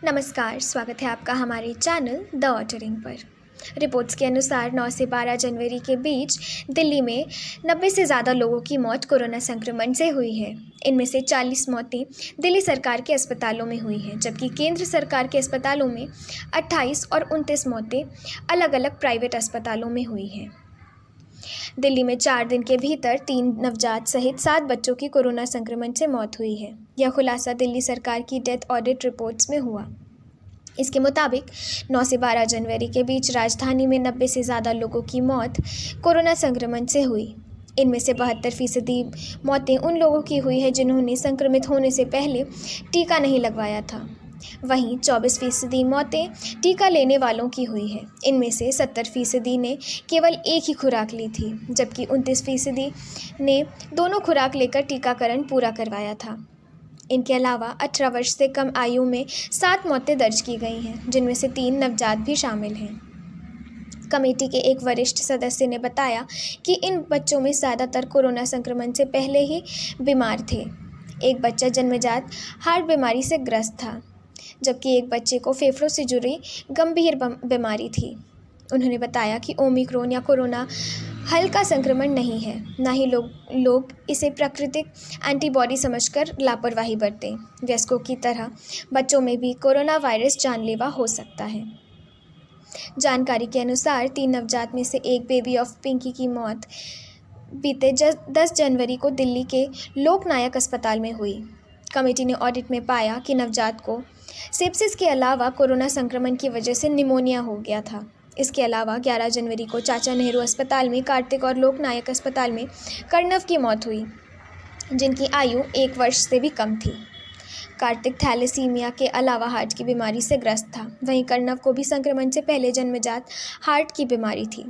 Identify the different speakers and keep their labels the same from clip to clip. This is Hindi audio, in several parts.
Speaker 1: नमस्कार, स्वागत है आपका हमारे चैनल द ऑटरिंग पर। रिपोर्ट्स के अनुसार 9 से 12 जनवरी के बीच दिल्ली में 90 से ज़्यादा लोगों की मौत कोरोना संक्रमण से हुई है। इनमें से 40 मौतें दिल्ली सरकार के अस्पतालों में हुई हैं, जबकि केंद्र सरकार के अस्पतालों में 28 और 29 मौतें अलग अलग प्राइवेट अस्पतालों में हुई हैं। दिल्ली में 4 दिन के भीतर 3 नवजात सहित 7 बच्चों की कोरोना संक्रमण से मौत हुई है। यह खुलासा दिल्ली सरकार की डेथ ऑडिट रिपोर्ट्स में हुआ। इसके मुताबिक 9 से 12 जनवरी के बीच राजधानी में 90 से ज़्यादा लोगों की मौत कोरोना संक्रमण से हुई। इनमें से 72% मौतें उन लोगों की हुई है जिन्होंने संक्रमित होने से पहले टीका नहीं लगवाया था। वहीं 24% मौतें टीका लेने वालों की हुई है। इनमें से 70% ने केवल एक ही खुराक ली थी, जबकि 29% ने दोनों खुराक लेकर टीकाकरण पूरा करवाया था। इनके अलावा 18 वर्ष से कम आयु में 7 मौतें दर्ज की गई हैं, जिनमें से 3 नवजात भी शामिल हैं। कमेटी के एक वरिष्ठ सदस्य ने बताया कि इन बच्चों में ज़्यादातर कोरोना संक्रमण से पहले ही बीमार थे। एक बच्चा जन्मजात हार्ट बीमारी से ग्रस्त था, जबकि एक बच्चे को फेफड़ों से जुड़ी गंभीर बीमारी थी। उन्होंने बताया कि ओमिक्रॉन या कोरोना हल्का संक्रमण नहीं है, ना ही लोग इसे प्राकृतिक एंटीबॉडी समझकर लापरवाही बरतें। वयस्कों की तरह बच्चों में भी कोरोना वायरस जानलेवा हो सकता है। जानकारी के अनुसार 3 नवजात में से एक बेबी ऑफ पिंकी की मौत बीते 10 जनवरी को दिल्ली के लोकनायक अस्पताल में हुई। कमेटी ने ऑडिट में पाया कि नवजात को सेप्सिस के अलावा कोरोना संक्रमण की वजह से निमोनिया हो गया था। इसके अलावा 11 जनवरी को चाचा नेहरू अस्पताल में कार्तिक और लोकनायक अस्पताल में कर्णव की मौत हुई, जिनकी आयु 1 वर्ष से भी कम थी। कार्तिक थैलेसीमिया के अलावा हार्ट की बीमारी से ग्रस्त था। वहीं कर्णव को भी संक्रमण से पहले जन्मजात हार्ट की बीमारी थी।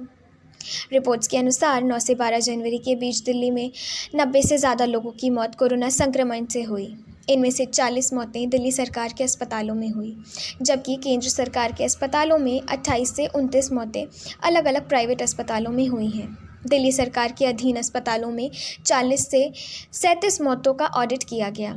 Speaker 1: रिपोर्ट्स के अनुसार 9 से 12 जनवरी के बीच दिल्ली में 90 से ज़्यादा लोगों की मौत कोरोना संक्रमण से हुई। इनमें से 40 मौतें दिल्ली सरकार के अस्पतालों में हुई, जबकि केंद्र सरकार के अस्पतालों में 28 से 29 मौतें अलग अलग प्राइवेट अस्पतालों में हुई हैं। दिल्ली सरकार के अधीन अस्पतालों में 40 से 37 मौतों का ऑडिट किया गया।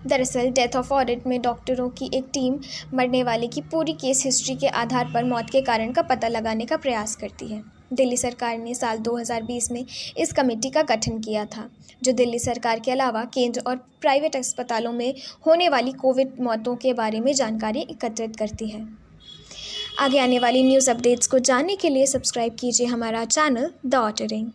Speaker 1: दरअसल डेथ ऑफ ऑडिट में डॉक्टरों की एक टीम मरने वाले की पूरी केस हिस्ट्री के आधार पर मौत के कारण का पता लगाने का प्रयास करती है। दिल्ली सरकार ने साल 2020 में इस कमेटी का गठन किया था, जो दिल्ली सरकार के अलावा केंद्र और प्राइवेट अस्पतालों में होने वाली कोविड मौतों के बारे में जानकारी एकत्रित करती है। आगे आने वाली न्यूज़ अपडेट्स को जानने के लिए सब्सक्राइब कीजिए हमारा चैनल द ऑटरिंग।